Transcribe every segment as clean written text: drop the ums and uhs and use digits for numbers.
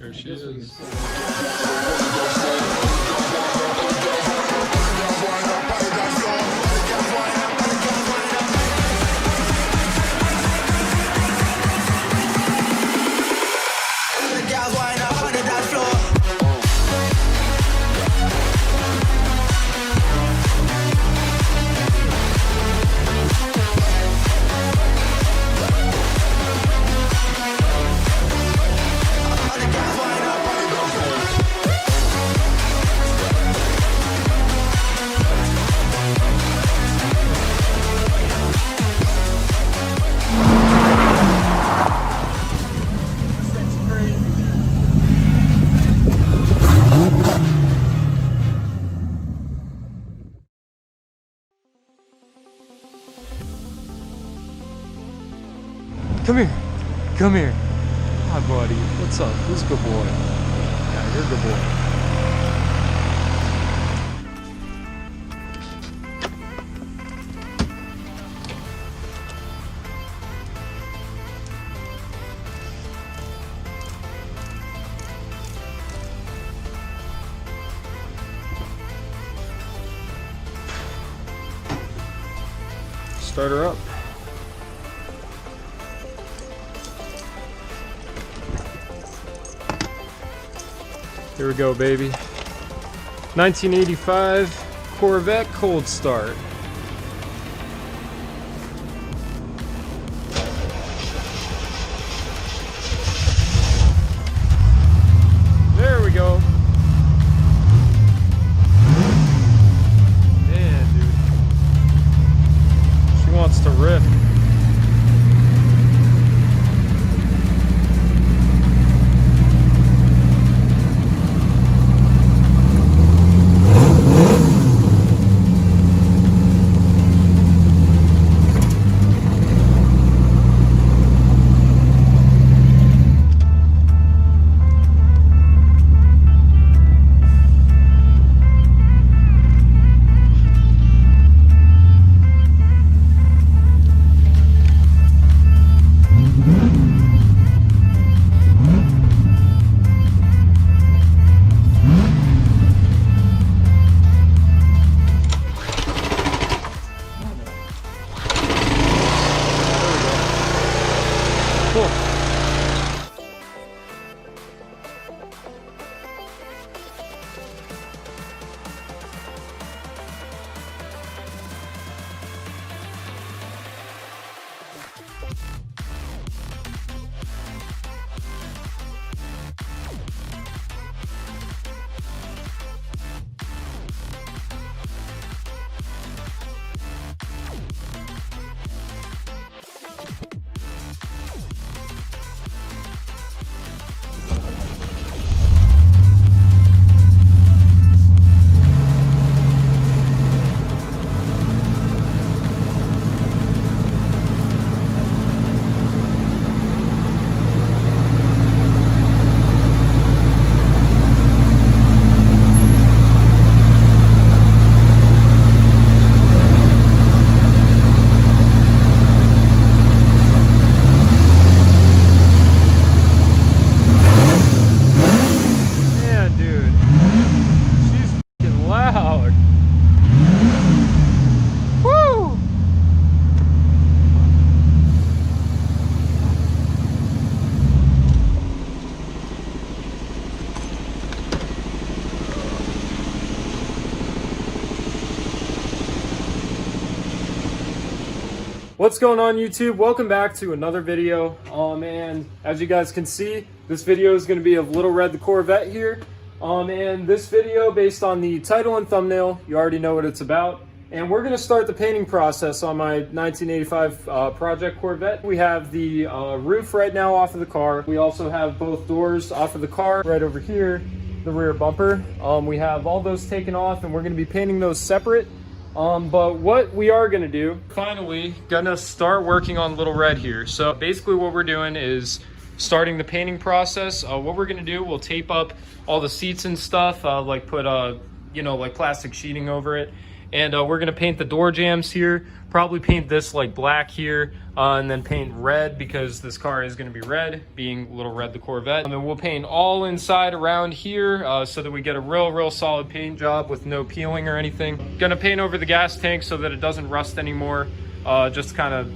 There she is. Come here. Come here. Hi, buddy. What's up? Who's a good boy? Yeah, you're a good boy. Start her up. Here we go, baby. 1985 Corvette cold start. There we go. Man, dude. She wants to rip. What's going on, YouTube? Welcome back to another video. And as you guys can see, this video is going to be of Little Red the Corvette here. And this video, based on the title and thumbnail, you already know what it's about. And we're going to start the painting process on my 1985 Project Corvette. We have the roof right now off of the car. We also have both doors off of the car right over here, the rear bumper. We have all those taken off, and we're going to be painting those separate. But what we are gonna do, finally gonna start working on Little Red here. So basically what we're doing is starting the painting process. What we're gonna do, we'll tape up all the seats and stuff, like put like plastic sheeting over it. And we're gonna paint the door jambs here, probably paint this like black here, and then paint red because this car is gonna be red, being Little Red the Corvette. And then we'll paint all inside around here so that we get a real solid paint job with no peeling or anything. Gonna paint over the gas tank so that it doesn't rust anymore, just kind of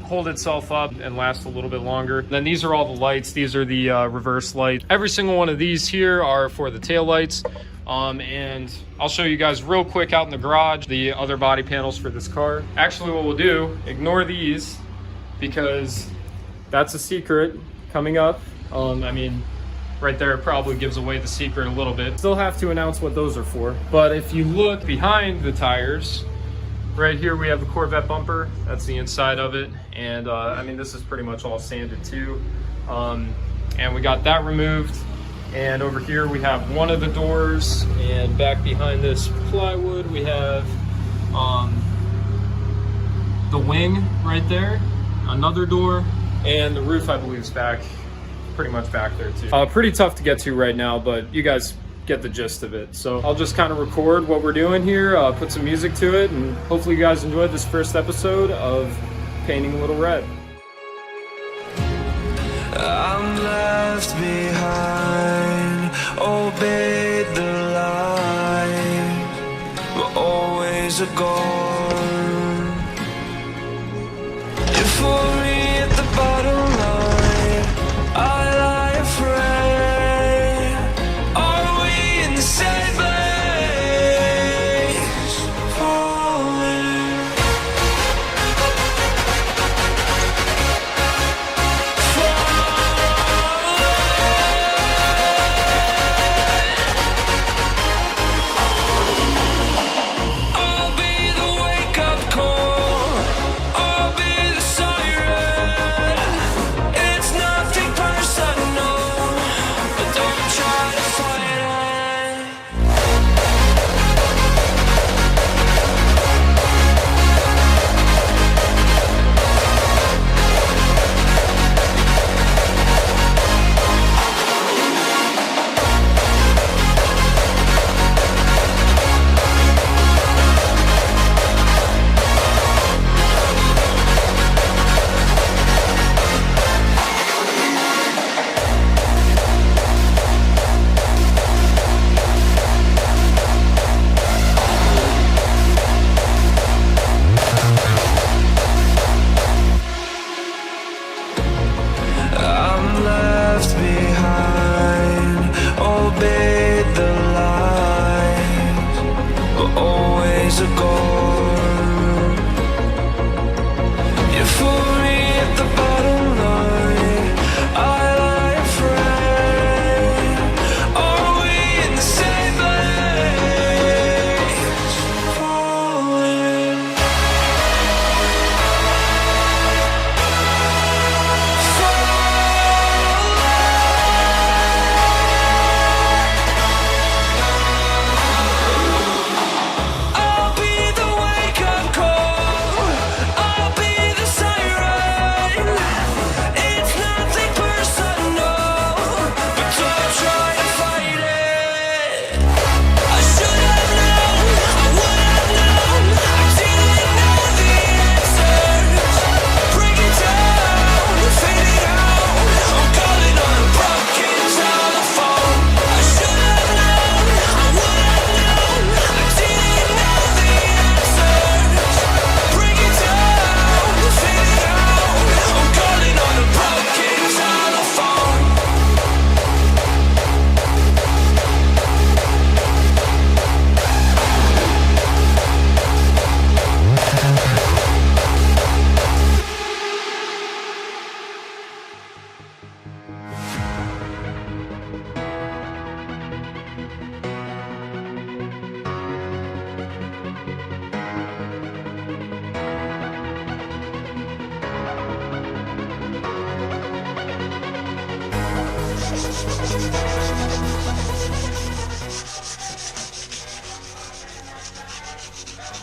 hold itself up and last a little bit longer. Then these are all the lights. These are the reverse lights. Every single one of these here are for the tail lights. And I'll show you guys real quick out in the garage the other body panels for this car. Actually, what we'll do, ignore these because that's a secret coming up. I mean, right there probably gives away the secret a little bit. Still have to announce what those are for. But if you look behind the tires, right here we have the Corvette bumper. That's the inside of it. And I mean, this is pretty much all sanded too. And we got that removed. And over here we have one of the doors, and back behind this plywood we have the wing right there, another door, and the roof I believe is back, pretty much back there too. Pretty tough to get to right now, but you guys get the gist of it. So I'll just kind of record what we're doing here, put some music to it, and hopefully you guys enjoyed this first episode of Painting Little Red. I'm left behind, obeyed the line, but always a gone. You're for me at the bottom line, I lie afraid. Are we in the same place? Falling.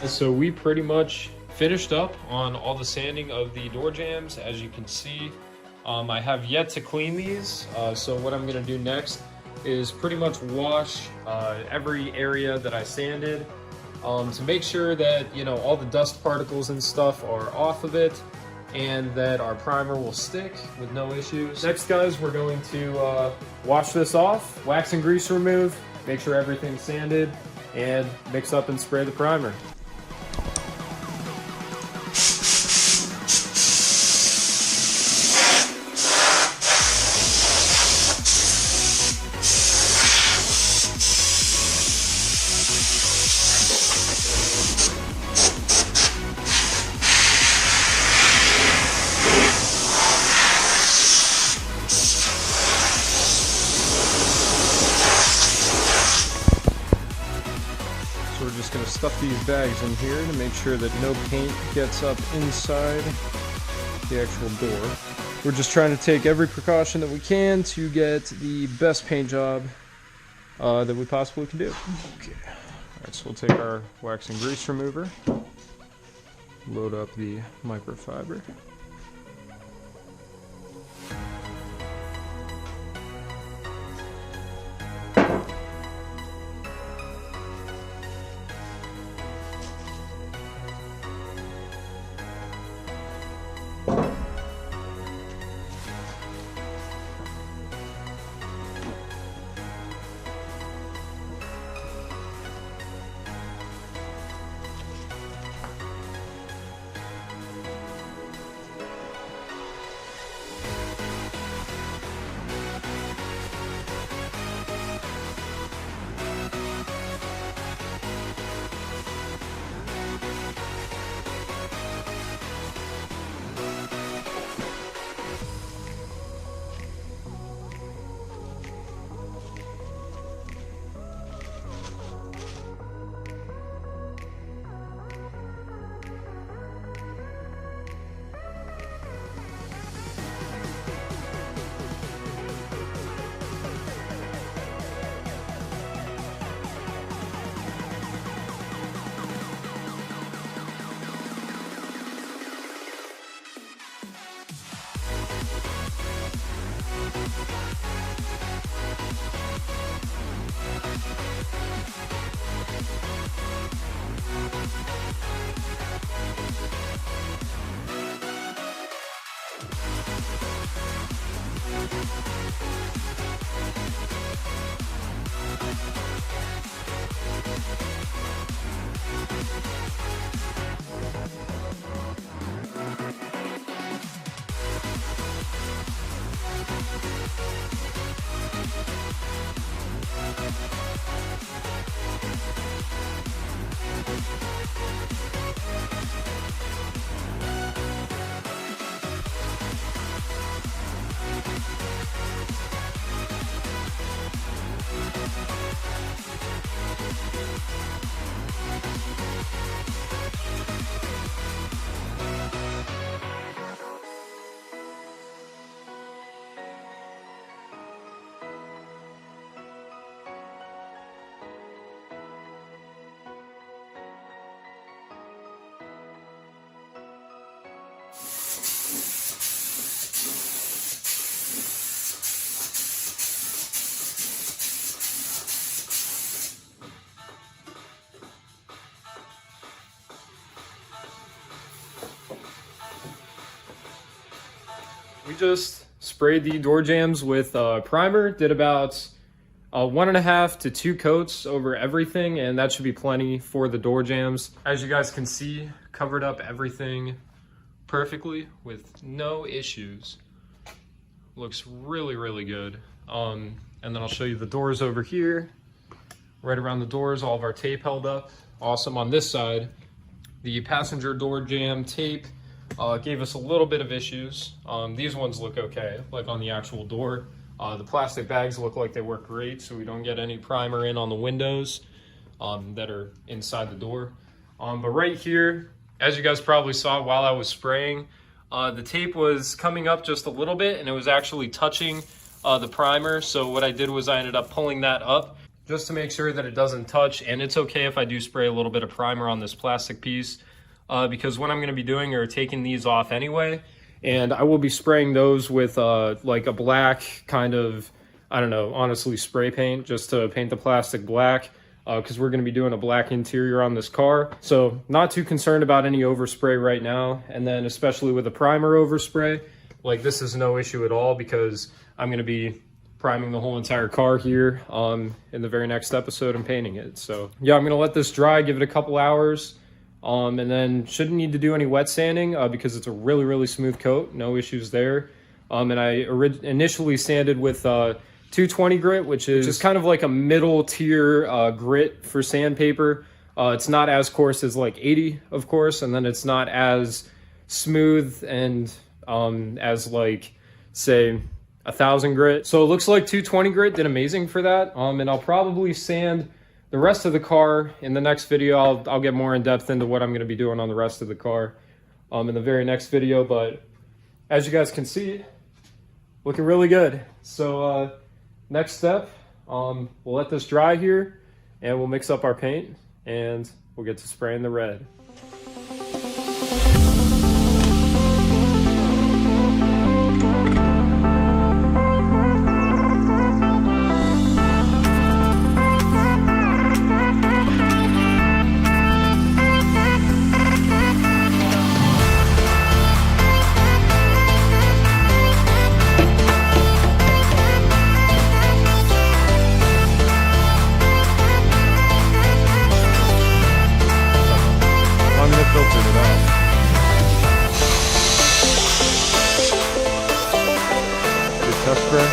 So we pretty much finished up on all the sanding of the door jambs. As you can see, I have yet to clean these. So what I'm gonna do next is pretty much wash every area that I sanded to make sure that, you know, all the dust particles and stuff are off of it and that our primer will stick with no issues. Next, guys, we're going to wash this off, wax and grease remove, make sure everything's sanded, and mix up and spray the primer. So we're just going to stuff these bags in here to make sure that no paint gets up inside the actual door. We're just trying to take every precaution that we can to get the best paint job that we possibly can do. Okay. Alright, so we'll take our wax and grease remover, load up the microfiber. We just sprayed the door jambs with primer, did about 1.5 to 2 coats over everything, and that should be plenty for the door jambs. As you guys can see, covered up everything perfectly with no issues. Looks really, really good. And then I'll show you the doors over here. Right around the doors, all of our tape held up. Awesome. On this side, the passenger door jamb tape gave us a little bit of issues. These ones look okay, like on the actual door. The plastic bags look like they work great, so we don't get any primer in on the windows that are inside the door. But right here, as you guys probably saw while I was spraying, the tape was coming up just a little bit and it was actually touching the primer. So what I did was I ended up pulling that up just to make sure that it doesn't touch. And it's okay if I do spray a little bit of primer on this plastic piece because what I'm going to be doing are taking these off anyway. And I will be spraying those with like a black kind of, I don't know, honestly, spray paint just to paint the plastic black. because we're going to be doing a black interior on this car. So not too concerned about any overspray right now. And then especially with a primer overspray, like this is no issue at all because I'm going to be priming the whole entire car here in the very next episode and painting it. So yeah, I'm going to let this dry, give it a couple hours, and then shouldn't need to do any wet sanding because it's a really, really smooth coat. No issues there. And I initially sanded with 220 grit, which is just kind of like a middle tier grit for sandpaper. It's not as coarse as like 80, of course, and then it's not as smooth and as like, say, 1000 grit. So it looks like 220 grit did amazing for that. And I'll probably sand the rest of the car in the next video. I'll get more in depth into what I'm going to be doing on the rest of the car in the very next video. But as you guys can see, looking really good. So next step, we'll let this dry here and we'll mix up our paint and we'll get to spraying the red. Filtered it out. Good test spray.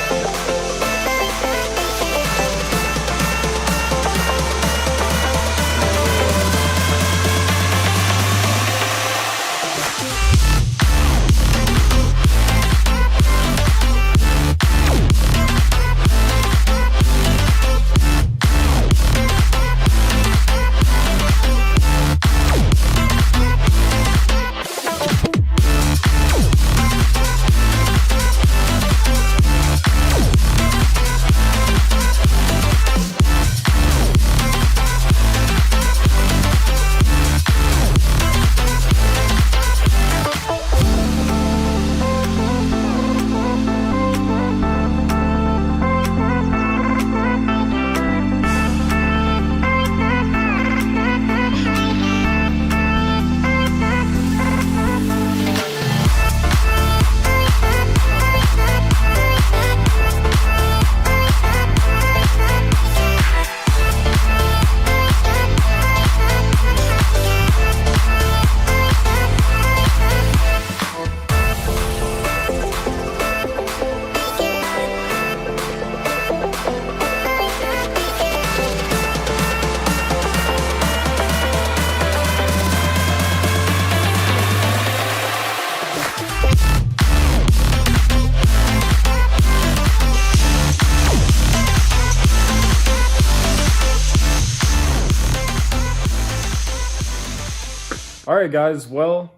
All right, guys, well,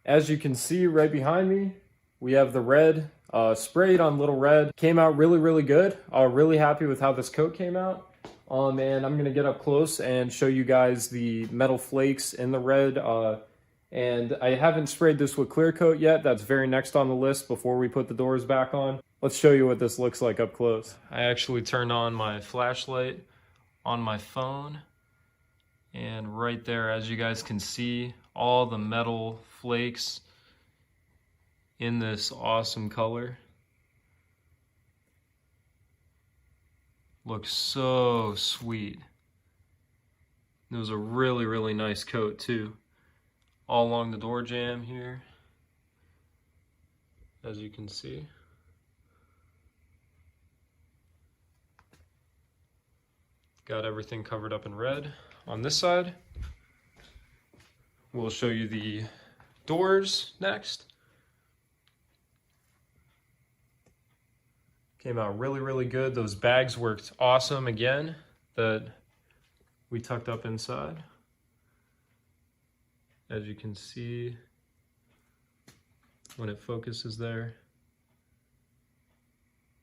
as you can see right behind me, we have the red sprayed on Little Red. Came out really, really good. Really happy with how this coat came out. And I'm gonna get up close and show you guys the metal flakes in the red. And I haven't sprayed this with clear coat yet. That's very next on the list before we put the doors back on. Let's show you what this looks like up close. I actually turned on my flashlight on my phone. And right there, as you guys can see, all the metal flakes in this awesome color. Looks so sweet. It was a really, really nice coat too. All along the door jamb here, as you can see. Got everything covered up in red. On this side, we'll show you the doors next. Came out really, really good. Those bags worked awesome again that we tucked up inside. As you can see, when it focuses there,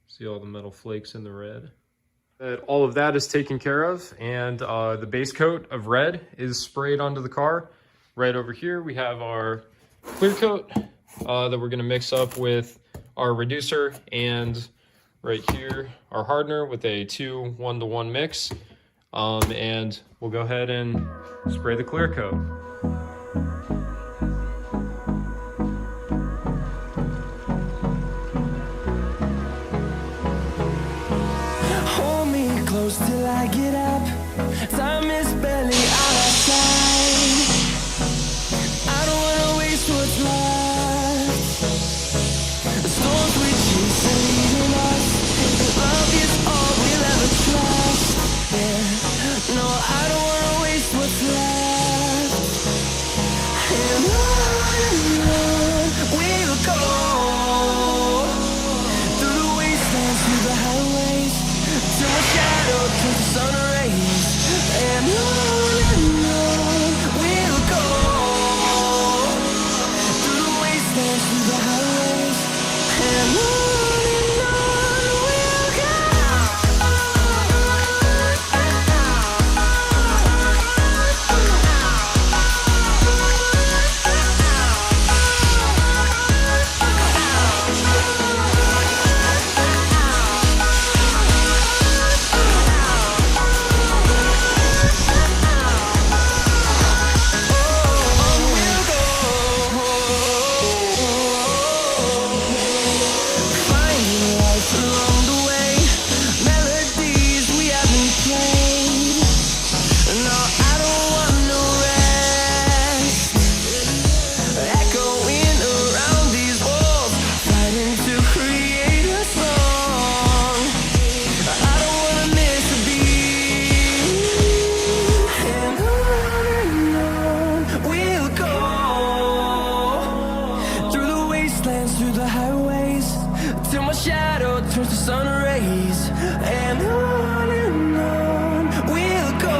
see all the metal flakes in the red. All of that is taken care of, and the base coat of red is sprayed onto the car. Right over here we have our clear coat that we're going to mix up with our reducer, and right here our hardener with a 2 1-to-1 mix. And we'll go ahead and spray the clear coat. Hold me close till I get up. Time is barely on our side. I don't wanna waste what's left. The storms we chase are leading us. Love is all we'll ever trust. Yeah. No, I don't wanna waste what's left. And on we'll go. Through the wastelands, through the highways, till my shadow turns to sun rays. And on we'll go. Through the wastelands, through the highways, and on we'll go. Through the highways, till my shadow turns to sun rays. And on we'll go.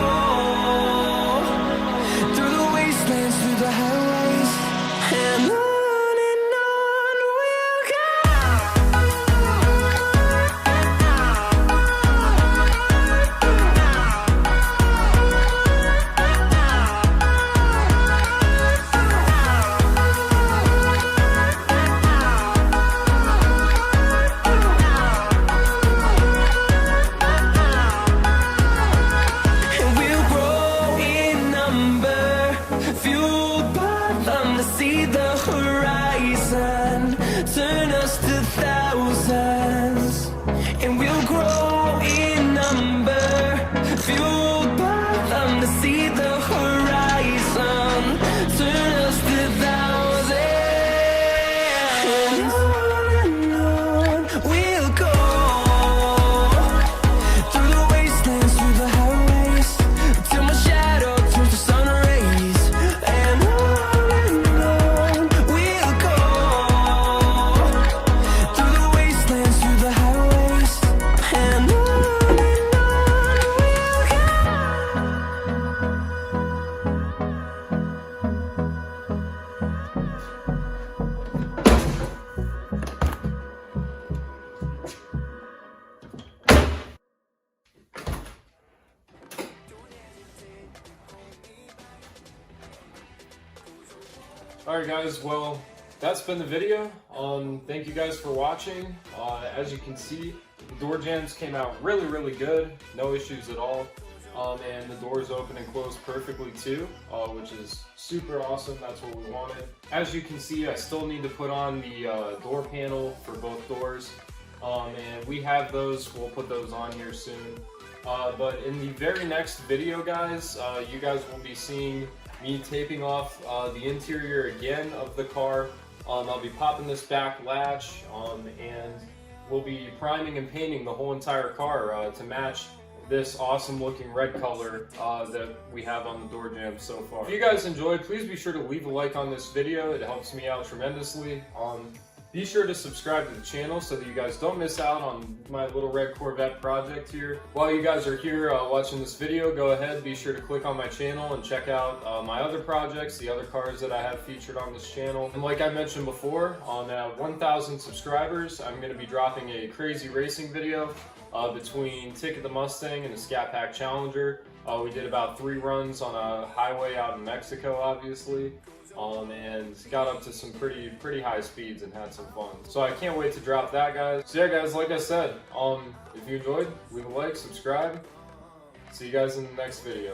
Through the wastelands, through the highways, and on we'll go. Turn us to thousands, and we'll grow in number, fueled by them to see the horizon. Turn us to thousands, and on we'll go. Through the wastelands, through the highways, till my shadow turns to sun rays. And on we'll go. Alright guys, well, that's been the video. Thank you guys for watching. As you can see, the door jambs came out really good, no issues at all. And the doors open and close perfectly too, which is super awesome. That's what we wanted. As you can see, I still need to put on the door panel for both doors. And we have those, we'll put those on here soon. But in the very next video, guys, you guys will be seeing me taping off the interior again of the car. I'll be popping this back latch, and we'll be priming and painting the whole entire car to match this awesome looking red color that we have on the door jambs so far. If you guys enjoyed, please be sure to leave a like on this video. It helps me out tremendously. Be sure to subscribe to the channel so that you guys don't miss out on my little red Corvette project here. While you guys are here watching this video, go ahead, be sure to click on my channel and check out my other projects, the other cars that I have featured on this channel. And like I mentioned before, on 1,000 subscribers, I'm going to be dropping a crazy racing video between Ticket the Mustang and the Scat Pack Challenger. We did about 3 runs on a highway out in Mexico, obviously. And got up to some pretty high speeds and had some fun. So I can't wait to drop that, guys. So yeah, guys, like I said, if you enjoyed, leave a like, subscribe, See you guys in the next video.